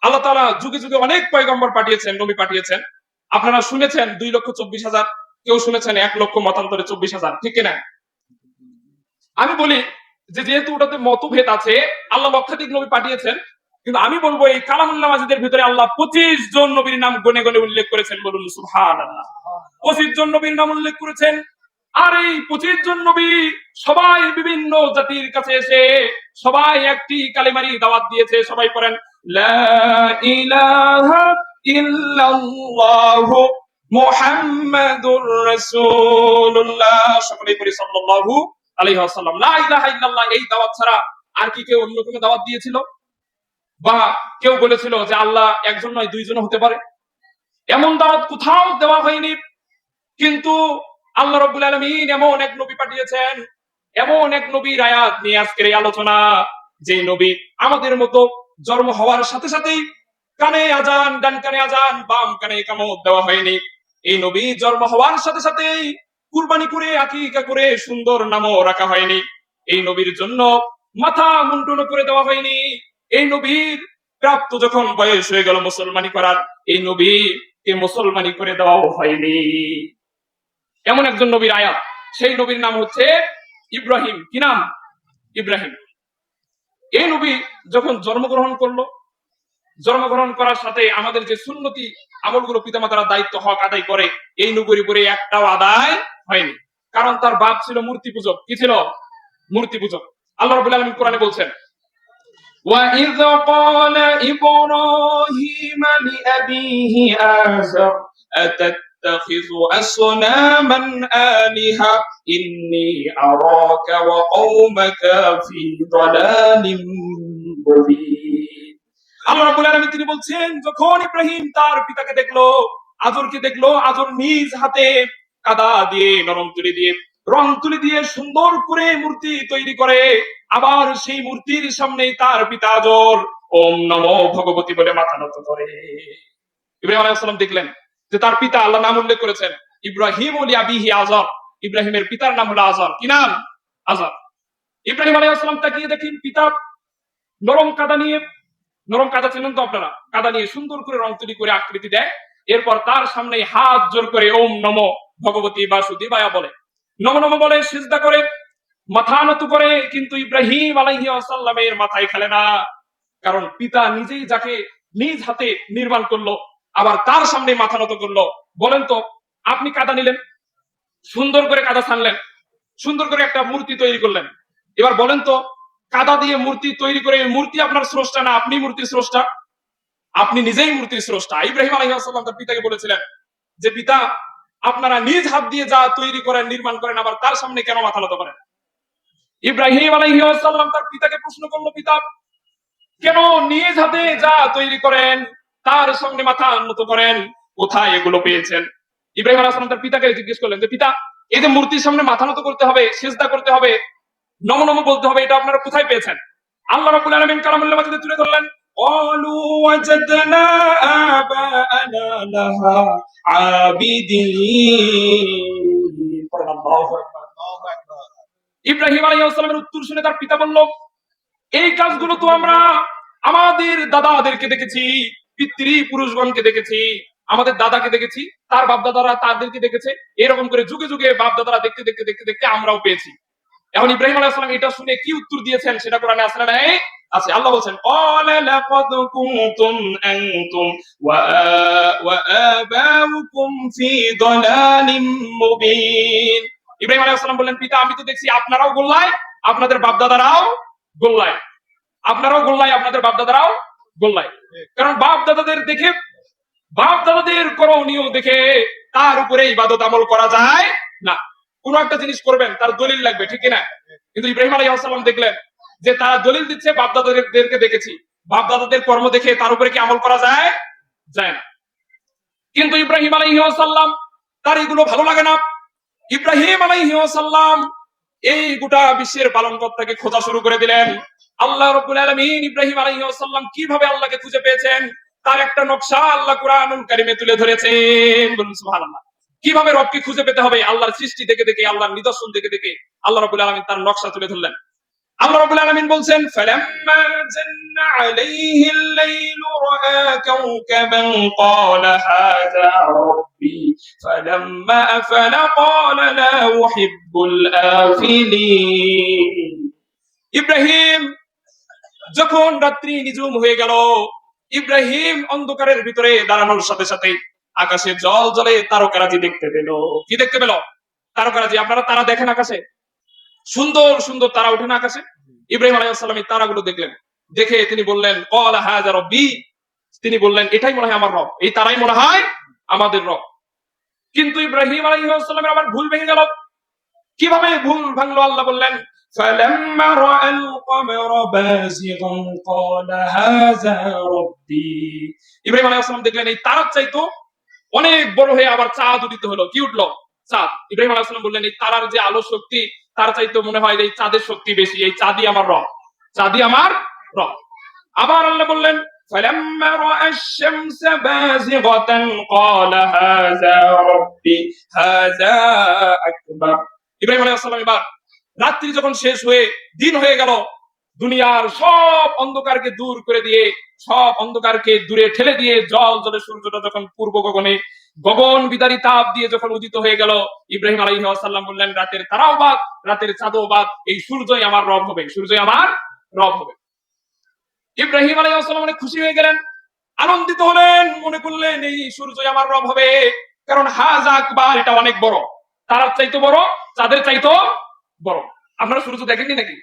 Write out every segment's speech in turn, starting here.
আল্লাহ তাআলা যুগে যুগে অনেক পয়গম্বর পাঠিয়েছেন, নবী পাঠিয়েছেন। আপনারা শুনেছেন 2,24,000, কেউ শুনেছেন 1,00,000 মতান্তরে 24,000, ঠিক কিনা? আমি বলি যে যেহেতু ওটাতে মতভেদ আছে, আল্লাহ লক্ষাধিক নবী পাঠিয়েছেন, কিন্তু আমি বলবো এই কালামুল্লাহ মাজিদের ভিতরে আল্লাহ 25 জন নবীর নাম গনে গনে উল্লেখ করেছেন, বলুন সুবহানাল্লাহ। 25 জন নবীর নাম উল্লেখ করেছেন। আর এই 25 জন নবী সবাই বিভিন্ন জাতির কাছে এসে সবাই একটি কালিমারই দাওয়াত দিয়েছে। সবাই পড়েন লা ইলাহা ইল্লাল্লাহু মুহাম্মাদুর রাসূলুল্লাহ, সকলেই পড়ি সাল্লাল্লাহু আলাইহি ওয়াসাল্লাম। লা ইলাহা ইল্লাল্লাহ এই দাওয়াত ছাড়া আর কি কেউ অন্য কোনো দাওয়াত দিয়েছিল? বা কেউ বলেছিল যে আল্লাহ একজন নয় দুইজন হতে পারে? এমন দাওয়াত কোথাও দেওয়া হয়নি। কিন্তু আল্লাহ রাব্বুল আলামিন এমন এক নবী পাঠিয়েছেন, এমন এক নবীর আয়াত নিয়ে আজকের এই আলোচনা, যে নবী আমাদের মতো জন্ম হওয়ার সাথে সাথেই কানে আজান, ডান কানে আজান, বাম কানে ইকামত দেওয়া হয়নি। এই নবী জন্ম হওয়ার সাথে সাথেই কুরবানি করে আকিকা করে সুন্দর নামও রাখা হয়নি। এই নবীর জন্য মাথা মুন্ডন করে দেওয়া হয়নি। এই নবীর প্রাপ্ত যখন বয়স হয়ে গেল মুসলমানি করার, এই নবীকে মুসলমানি করে দেওয়াও হয়নি। এমন একজন নবীর আয়াত, সেই নবীর নাম হচ্ছে ইব্রাহিম। কি নাম? ইব্রাহিম। এই নবী যখন জন্মগ্রহণ করলো, জন্মগ্রহণ করার সাথে আমাদের যে সুন্নতি আমলগুলো পিতামাতারা দায়িত্ব হক আদায় করে, এই নবীর উপরে একটাও আদায় হয়নি। কারণ তার বাপ ছিল মূর্তি পূজক। কি ছিল? মূর্তি পূজক। আল্লাহ রাব্বুল আলামিন কোরআনে বলছেন وَإِذْ قَالَ إِبْرَاهِيمُ لِأَبِيهِ آزَرَ أَتَتَّخِذُ أَصْنَامًا آلِهَةً إِنِّي أَرَاكَ وَقَوْمَكَ فِي ضَلَالٍ مُبِينٍ। আল্লাহ রাব্বুল আলামিন তিনি বলছেন, যখন ইব্রাহিম তার পিতাকে দেখলো, আজরকে দেখলো, আজর নিজ হাতে কাদা দিয়ে, নরম তুলি দিয়ে, রং তুলি দিয়ে সুন্দর করে মূর্তি তৈরি করে, আবার সেই মূর্তির সামনে তার পিতা আজর ওম নমো ভগবতী বলে মাথা নত করে। ইব্রাহিম আলাইহিস সালাম দেখলেন যে তার পিতা, আল্লাহ নাম উল্লেখ করেছেন ইব্রাহিম ওলি আবিহি আজর, ইব্রাহিমের পিতার নাম হলো আজর। কি নাম? আজর। ইব্রাহিম আলাইহিস সালাম তাকিয়ে দেখেন পিতা নরম কাদা নিয়ে, নরম কাদা ছিলেন তো আপনারা, কাদা নিয়ে সুন্দর করে রং তুলি করে আকৃতি দেয়। এরপর তার সামনে হাত জোর করে ওম নমো ভগবতী বাসুদেবায়া বলে, নমো নমো বলে সিজদা করে, মাথা নত করে। কিন্তু ইব্রাহিম আলাইহিস সালামের মাথায় খেলে না। কারণ পিতা নিজেই যাকে নিজ হাতে নির্মাণ করলো, আবার তার সামনে মাথা নত করলো। বলেন তো, আপনি কাদা নিলেন, সুন্দর করে কাদা ছানলেন, সুন্দর করে একটা মূর্তি তৈরি করলেন। এবার বলেন তো, কাদা দিয়ে মূর্তি তৈরি করে মূর্তি আপনার স্রষ্টা না আপনি মূর্তির স্রষ্টা? আপনি নিজেই মূর্তির স্রষ্টা। ইব্রাহিম আলাইহিস সালাম তার পিতাকে বলেছিলেন যে পিতা, আপনারা নিজ হাত দিয়ে যা তৈরি করেন, নির্মাণ করেন, আবার তার সামনে কেন মাথা নত করেন? ইব্রাহিম আলাইহিস সালাম তার পিতাকে প্রশ্ন করলো, পিতা কেন নিজ হাতে যা তৈরি করেন তার সামনে মাথা নত করেন? কোথায় এগুলো পেয়েছেন? ইব্রাহিম আলাইহিস সালাম তার পিতাকে জিজ্ঞেস করলেন যে পিতা, এই যে মূর্তির সামনে মাথা নত করতে হবে, সিজদা করতে হবে, নমো নমো বলতে হবে, এটা আপনারা কোথায় পেয়েছেন? আল্লাহ রাব্বুল আলামিন কালামুল্লাহ মাজিদে তুলে ধরলেন, ক্বালু ওয়াজাদনা আবাআনা লাহা আবিদিন। আল্লাহু আকবার। ইব্রাহিম আলাইহিস সালামের উত্তর শুনে তার পিতা বলল, এই কাজগুলো তো আমরা আমাদের দাদাদেরকে দেখেছি, পিতৃ পুরুষগণকে দেখেছি, আমাদের দাদাকে দেখেছি, তার বাপ দাদারা তাদেরকে দেখেছে, এরকম করে যুগে যুগে বাপ দাদারা দেখতে দেখতে দেখতে দেখতে আমরাও পেয়েছি। এখন ইব্রাহিম আলাইহিস সালাম এটা শুনে কি উত্তর দিয়েছেন সেটা কোরআনে আছে না নাই? আছে। আল্লাহ বলেন ক্বালা লাকাদ কুনতুম আনতুম ওয়া আবাউকুম ফি দালালিম মুবিন। ইব্রাহিম আলাইহিস সালাম বললেন, পিতা আমি তো দেখছি আপনারাও গোল্লায়, আপনাদের বাপ দাদারাও গোল্লায়, আপনারাও গোল্লায়, আপনাদের বাপ দাদারাও গোল্লায়। কারণ বাপ দাদাদের দেখে, বাপ দাদাদের করণীয় দেখে তার উপরে ইবাদত আমল করা যায় না। কোন একটা জিনিস করবেন তার দলিল লাগবে, ঠিক কিনা? কিন্তু ইব্রাহিম আলাইহিস সালাম দেখলেন যে তারা দলিল দিচ্ছে বাপ দাদাদেরকে দেখেছি, বাপ দাদাদের কর্ম দেখে তার উপরে কি আমল করা যায়? যায় না। কিন্তু ইব্রাহিম আলাইহিস সালাম তার এগুলো ভালো লাগে না। ইব্রাহিম আলাইহিস সালাম এই গোটা বিশ্বের পালনকর্তাকে খোঁজা শুরু করে দিলেন। আল্লাহ রাব্বুল আলামিন ইব্রাহিম আলাইহিস সালাম কিভাবে আল্লাহকে খুঁজে পেয়েছেন তার একটা নকশা আল্লাহ কুরআনুল কারীমে তুলে ধরেছেন। বলুন সুবহানাল্লাহ। কিভাবে রবকে খুঁজে পেতে হবে আল্লাহর সৃষ্টি দেখে দেখে, আল্লাহর নিদর্শন দেখে দেখে আল্লাহ রাব্বুল আলামিন তার নকশা তুলে ধরলেন। আল্লাহ রাব্বুল আলামিন বলছেন, ফালাম্মা জান্না আলাইহিল লাইলু রাআ رأى كوكبا قال هذا ربي فلما أفل قال لا أحب الآفلين ইব্রাহিম যখন রাত্রি নিঝুম হয়ে গেল, ইব্রাহিম অন্ধকারের ভিতরে দাঁড়ানোর সাথে সাথে আকাশে জল জলে তারকারাজি দেখতে পেল। কি দেখতে পেল? তারকারাজি। আপনারা তারা দেখেন আকাশে? সুন্দর সুন্দর তারা ওঠে না আকাশে? ইব্রাহিম আলাইহিস সালাম এই তারাগুলো দেখলেন, দেখে তিনি বললেন ক্বালা হাযা রাব্বি, তিনি বললেন এটাই মনে হয় আমার রব, এই তারাই মনে হয় আমাদের রব। কিন্তু ইব্রাহিম আলাইহিস সালামের আবার ভুল ভেঙে গেল। কিভাবে ভুল ভাঙলো? আল্লাহ বললেন فَلَمَّا رَأَى الْقَمَرَ بَازِغًا قَالَ هَذَا رَبِّي। ইব্রাহিম আলাইহিস সালাম দেখলেন এই তারার চাইতো অনেক বড় হয়ে আবার চাঁদ উদিত হলো। কি উঠলো? চাঁদ। ইব্রাহিম আলাইহিস সালাম বললেন এই তারার যে আলো শক্তি তার চাইতো মনে হয় এই চাঁদের শক্তি বেশি, এই চাঁদই আমার রব, চাঁদই আমার রব। আবার আল্লাহ বললেন فَلَمَّا رَأَى الشَّمْسَ بَازِغَةً قَالَ هَذَا رَبِّي هَذَا أَكْبَرُ। ইব্রাহিম আলাইহিস সালাম এবার রাত্রি যখন শেষ হয়ে দিন হয়ে গেল, দুনিয়ার সব অন্ধকারকে দূর করে দিয়ে, সব অন্ধকারকে দূরে ঠেলে দিয়ে জল জলে সূর্যটা যখন পূর্ব গগনে গগন বিদারী তাপ দিয়ে যখন উদিত হয়ে গেল, ইব্রাহিম আলাইহিস সালাম বললেন রাতের তারাও বাদ, রাতের চাঁদও বাদ, এই সূর্যই আমার রব হবে, সূর্যই আমার রব হবে। ইব্রাহিম আলাইহিস সালাম অনেক খুশি হয়ে গেলেন, আনন্দিত হলেন, মনে করলেন এই সূর্যই আমার রব হবে, কারণ হাযা আকবার, এটা অনেক বড়, তারার চাইতো বড়, চাঁদের চাইতো বড়। আপনারা সূর্য দেখেননি নাকি?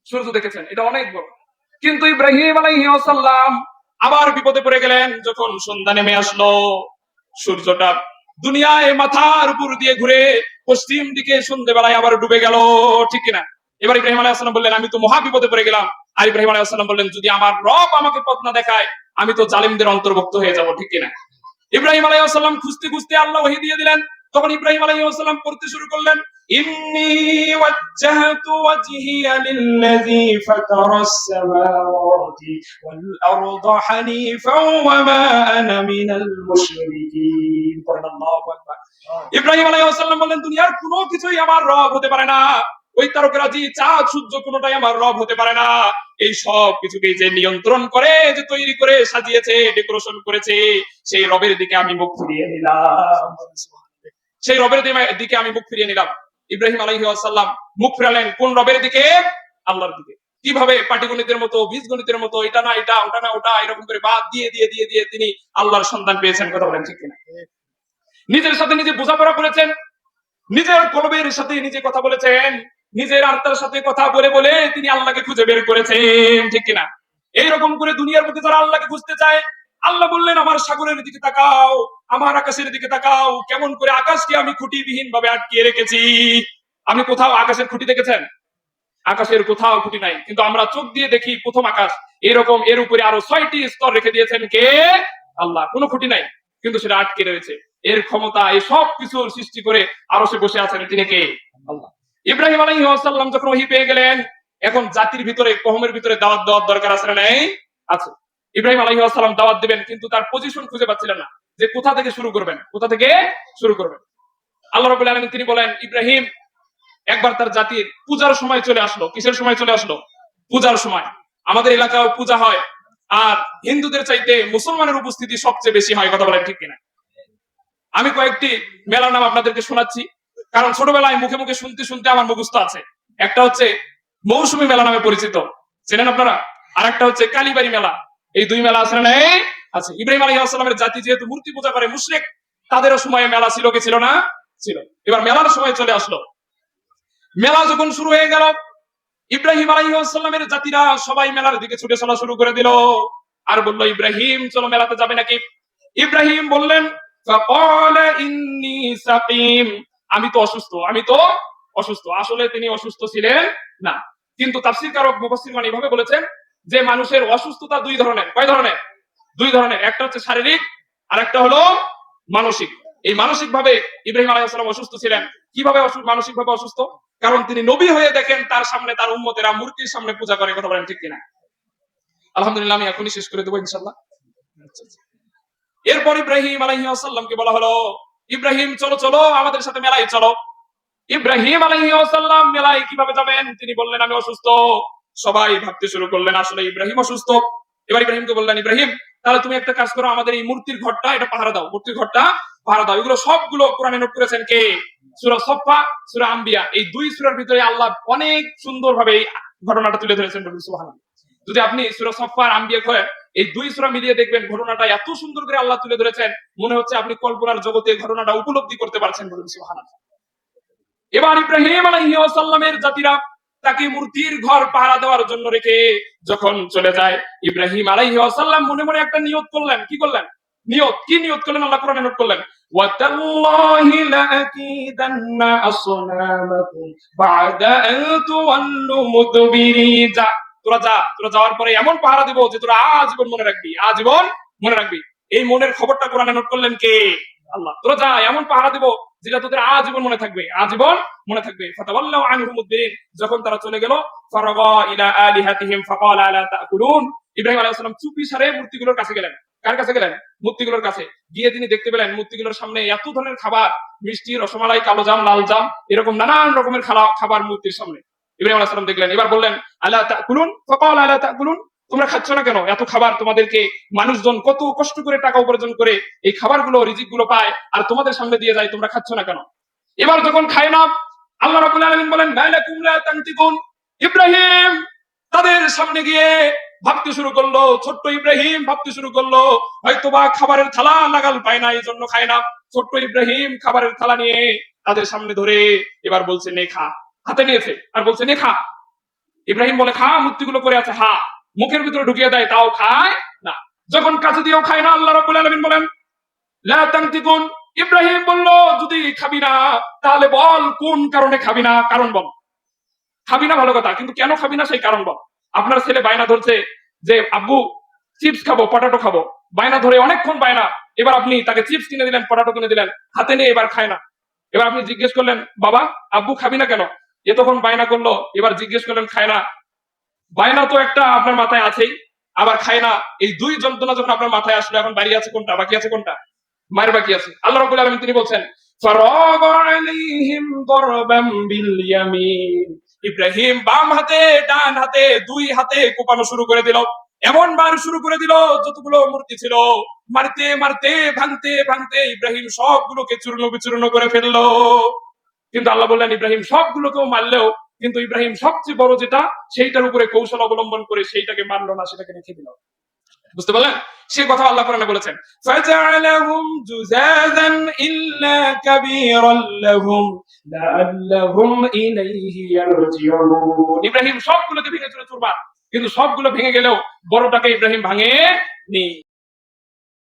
সূর্য দেখেছেন, এটা অনেক বড়। কিন্তু ইব্রাহিম আলাইহিস সালাম আবার বিপদে পড়ে গেলেন যখন সন্ধ্যা নেমে আসলো। সূর্যটা দুনিয়ায় মাথার উপর দিয়ে ঘুরে পশ্চিম দিকে সন্ধ্যেবেলায় আবার ডুবে গেল, ঠিক কিনা? এবার ইব্রাহিম আলাইহিস সালাম বললেন আমি তো মহা বিপদে পড়ে গেলাম। আর ইব্রাহিম আলাইহিস সালাম বললেন যদি আমার রব আমাকে পথ না দেখায় আমি তো জালিমদের অন্তর্ভুক্ত হয়ে যাব, ঠিক কিনা? ইব্রাহিম আলাইহিস সালাম খুঁজতে খুঁজতে আল্লাহ ওহী দিয়ে দিলেন। তখন ইব্রাহিম আলাইহিস সালাম পড়তে শুরু করলেন ইন্নী ওয়াজ্জাহতু ওয়াজহিয়া লিল্লাযী ফাতারাস সামাওয়াতি ওয়াল আরদা হানিফাও ওয়া মা আনা মিনাল মুশরিকিন। আল্লাহু আকবার। ইব্রাহিম আলাইহিস সালাম বললেন দুনিয়ার কোনো কিছুই আমার রব হতে পারে না, ওই তারকারাজি চাঁদ সূর্য কোনোটাই আমার রব হতে পারে না। এই সব কিছুকে যে নিয়ন্ত্রণ করে, যে তৈরি করে সাজিয়েছে, ডেকোরেশন করেছে, সেই রবের দিকে আমি মুখ ফিরিয়ে নিলাম, সেই রবের দিকে আমি মুখ ফিরিয়ে নিলাম। ইব্রাহিম আলাইহিস সালাম মুখ ফিরালেন কোন রবের দিকে? আল্লাহর দিকে। কিভাবে? পাটিগণিতের মতো, বীজগণিতের মতো, এটা না এটা, ওটা না ওটা, এরকম করে বাদ দিয়ে দিয়ে দিয়ে দিয়ে তিনি আল্লাহর সন্ধান পেয়েছেন। কথা বলেন ঠিক কিনা? নিজের সাথে নিজে বোঝাপড়া করেছেন, নিজের কলবের সাথে নিজে কথা বলেছেন, নিজের আত্মার সাথে কথা বলে বলে তিনি আল্লাহকে খুঁজে বের করেছেন, ঠিক কিনা? এইরকম করে দুনিয়ার মধ্যে যারা আল্লাহকে খুঁজতে চায়, আল্লাহ বললেন আমার সাগরের দিকে তাকাও, আমার আকাশের দিকে তাকাও, কেমন করে আকাশকে আমি খুঁটিবিহীন ভাবে আটকিয়ে রেখেছি। আপনি কোথাও আকাশের খুঁটি দেখেছেন? আকাশের কোথাও খুঁটি নাই, কিন্তু আমরা চোখ দিয়ে দেখি প্রথম আকাশ, এরকম এর উপরে আরো 6টি স্তর রেখে দিয়েছেন কে? আল্লাহ। কোনো খুঁটি নাই, কিন্তু সেটা আটকে রয়েছে। এর ক্ষমতা, এই সব কিছু সৃষ্টি করে আরো সে বসে আছেন, তিনি কে? আল্লাহ। ইব্রাহিম আলাইহিস সালাম যখন ওহী পেয়ে গেলেন, এখন জাতির ভিতরে, কওমের ভিতরে দাওয়াত দেওয়ার দরকার আছে না নাই? আছে। ইব্রাহিম আলাইহিস সালাম দাওয়াত দিবেন, কিন্তু তার পজিশন খুঁজে পাচ্ছিলেন না, যে কোথা থেকে শুরু করবেন, কোথা থেকে শুরু করবেন। আল্লাহ রাব্বুল আলামিন তিনি বলেন ইব্রাহিম একবার তার জাতির পূজার সময় চলে আসলো। কিসের সময় চলে আসলো? পূজার সময়। আমাদের এলাকায় পূজা হয়, আর হিন্দুদের চাইতে মুসলমানের উপস্থিতি সবচেয়ে বেশি হয়। কথা বলেন ঠিক কিনা? আমি কয়েকটি মেলার নাম আপনাদেরকে শোনাচ্ছি, কারণ ছোটবেলায় মুখে মুখে শুনতে শুনতে আমার মুখস্থ আছে। একটা হচ্ছে মৌসুমী মেলা নামে পরিচিত, চেনেন আপনারা? আর একটা হচ্ছে কালীবাড়ি মেলা। এই দুই মেলা আছে না? আছে। ইব্রাহিম আলাইহিস সালামের জাতি যেহেতু মূর্তি পূজা করে, মুশরিক, তাদেরও সময়ে মেলা ছিল কি ছিল না? ছিল। এবার মেলার সময় চলে আসলো। মেলা যখন শুরু হয়ে গেল, ইব্রাহিম আলাইহিস সালামের জাতিরা সবাই মেলার দিকে ছুটে চলা শুরু করে দিল, আর বলল ইব্রাহিম চলো মেলাতে যাবে নাকি? ইব্রাহিম বললেন ফাকালা ইন্নী সাকিম, আমি তো অসুস্থ, আমি তো অসুস্থ। আসলে তিনি অসুস্থ ছিলেন না, কিন্তু তাফসীর কারক মুফাসসিরগণ এইভাবে বলেছেন যে মানুষের অসুস্থতা দুই ধরনের। কয় ধরনের? দুই ধরনের। একটা হচ্ছে শারীরিক, আর একটা হলো মানসিক। এই মানসিক ভাবে ইব্রাহিম আলাইহিস সালাম অসুস্থ ছিলেন। কিভাবে মানসিক ভাবে অসুস্থ? কারণ তিনি নবী হয়ে দেখেন তার সামনে তার উম্মতেরা মূর্তির সামনে পূজা করে। কথা বলেন ঠিক কিনা? আলহামদুলিল্লাহ, আমি এখনই শেষ করে দেবো ইনশাআল্লাহ। এরপর ইব্রাহিম আলাইহিস সালামকে বলা হলো ইব্রাহিম চলো চলো আমাদের সাথে মেলায় চলো। ইব্রাহিম আলাইহিস সালাম মেলায় কিভাবে যাবেন? তিনি বললেন আমি অসুস্থ। সবাই ভাবতে শুরু করলেন আসলে ইব্রাহিম অসুস্থ। এবার ইব্রাহিমকে বললেন ইব্রাহিম তাহলে তুমি একটা কাজ করো, আমাদের এই মূর্তির ঘরটা এটা পাহারা দাও, মূর্তির ঘরটা পাহারা দাও। এগুলো সবগুলো কোরআনে নোট করেছেন কে? সূরা সফফা, সূরা আম্বিয়া, এই দুই সূরার ভিতরে আল্লাহ অনেক সুন্দরভাবে এই ঘটনাটা তুলে ধরেছেন। সুবহানাল্লাহ। যদি আপনি সূরা সফফা আর আম্বিয়া করেন, এই দুই সূরা মিলিয়ে দেখবেন ঘটনাটা এত সুন্দর করে আল্লাহ তুলে ধরেছেন, মনে হচ্ছে আপনি কল্পনার জগতে ঘটনাটা উপলব্ধি করতে পারছেন। সুবহানাল্লাহ। এবার ইব্রাহিম আলাইহিস সালামের জাতিরা তাকে মূর্তির ঘর পাহারা দেওয়ার জন্য রেখে যখন চলে যায়, ইব্রাহিম আলাইহিস সালাম মনে মনে একটা নিয়ত করলেন। কি করলেন? নিয়ত। কি নিয়ত করলেন? আল্লাহ কোরআনে নোট করলেন, ওয়াতাল্লাহি লাআকিদান্না আসনামাকুম বা'দা আন তুওয়াল্লু মুদবিরিন। যা, তোরা যা, তোরা যাওয়ার পরে এমন পাহারা দেব যে তোরা আজীবন মনে রাখবি, আজীবন মনে রাখবি। এই মনের খবরটা কোরআনে নোট করলেন কে? আল্লাহ। তোরা যা, এমন পাহারা দেব যেটা তোদের আজীবন মনে থাকবে, আজীবন মনে থাকবে। ফাতাওয়াল্লাউ আনহু মুদবিরিন। যখন তারা চলে গেল, ফারাগা ইলা আলিহাতিহিম ফাকালা আলা তাকুলুন। ইব্রাহিম আলাইহিস সালাম চুপি সারে মূর্তিগুলোর কাছে গেলেন। কার কাছে গেলেন? মূর্তিগুলোর কাছে গিয়ে তিনি দেখতে পেলেন মূর্তিগুলোর সামনে এত ধরনের খাবার, মিষ্টি, রসমালাই, কালো জাম, লাল জাম, এরকম নানান রকমের খাবার মূর্তির সামনে। ইব্রাহিম আলাইহিস সালাম দেখলেন, এবার বললেন, আলা তাকুলুন, ফাকালা আলা তাকুলুন। তোমরা খাচ্ছ না কেন? এত খাবার তোমাদেরকে মানুষজন কত কষ্ট করে টাকা উপার্জন করে এই খাবারগুলো, রিজিকগুলো পায়, আর তোমাদের সামনে দিয়ে যায়, তোমরা খাচ্ছ না কেন? এবার যখন খায় না, আল্লাহ রাব্বুল আলামিন বলেন, মালাকুম লা তানতিকুন। ইব্রাহিম তাদের সামনে গিয়ে ভাবতে শুরু করলো, ছোট্ট ইব্রাহিম ভাবতে শুরু করলো, হয়তোবা খাবারের থালা লাগাল পায় না, এই জন্য খায় না। ছোট্ট ইব্রাহিম খাবারের থালা নিয়ে তাদের সামনে ধরে এবার বলছে, নে খা। হাতে নিয়েছে আর বলছে, নে খা। ইব্রাহিম বলে, খা, মূর্তিগুলো করে আছে, হা। মুখের ভিতরে ঢুকিয়ে দেয়, তাও খায় না। যখন কাছে দিয়েও খায় না, আল্লাহ রাব্বুল আলামিন বলেন, লা তানতিকুন। ইব্রাহিম বলল, যদি খাবি না তাহলে বল কোন কারণে খাবি না, কারণ বল। খাবি না ভালো কথা, কিন্তু কেন খাবি না সেই কারণ বল। আপনার ছেলে বায়না ধরছে যে আব্বু চিপস খাবো, পটাটো খাবো, বায়না ধরে অনেকক্ষণ বায়না। এবার আপনি তাকে চিপস কিনে দিলেন, পটাটো কিনে দিলেন, হাতে নিয়ে এবার খায় না। এবার আপনি জিজ্ঞেস করলেন, বাবা আব্বু খাবি না কেন? এ তখন বায়না করলো, এবার জিজ্ঞেস করলেন, খায় না। বায়না তো একটা আপনার মাথায় আছেই, আবার খায় না। এই দুই যন্ত্রণা যখন আপনার মাথায় আসলো, এখন বাড়ি আছে কোনটা, বাকি আছে কোনটা? মায়ের বাকি আছে। আল্লাহ রাব্বুল আলামিন তিনি বলছেন, ফারাগা আলাইহিম দারবাম বিল ইয়ামিন। ইব্রাহিম বাম হাতে ডান হাতে দুই হাতে কোপানো শুরু করে দিল। এমন বার শুরু করে দিল, যতগুলো মূর্তি ছিল মারতে মারতে ভাঙতে ভাঙতে ইব্রাহিম সবগুলোকে চূর্ণ বিচূর্ণ করে ফেললো। কিন্তু আল্লাহ বললেন, ইব্রাহিম সবগুলোকেও মারলেও কিন্তু ইব্রাহিম সবচেয়ে বড় যেটা, সেইটার উপরে কৌশল অবলম্বন করে সেইটাকে মারলো না, সেটাকে রেখে দিল। বুঝতে পারলেন? সে কথা আল্লাহ কোরআনে বলেছেন, ফাজআলাহুম জুযাযান ইল্লা কাবীরান লাহুম লাআল্লাহুম ইলাইহি ইয়ারজিউন। ইব্রাহিম সবগুলোকে ভেঙে চুরমার, কিন্তু সবগুলো ভেঙে গেলেও বড়টাকে ইব্রাহিম ভাঙে নি।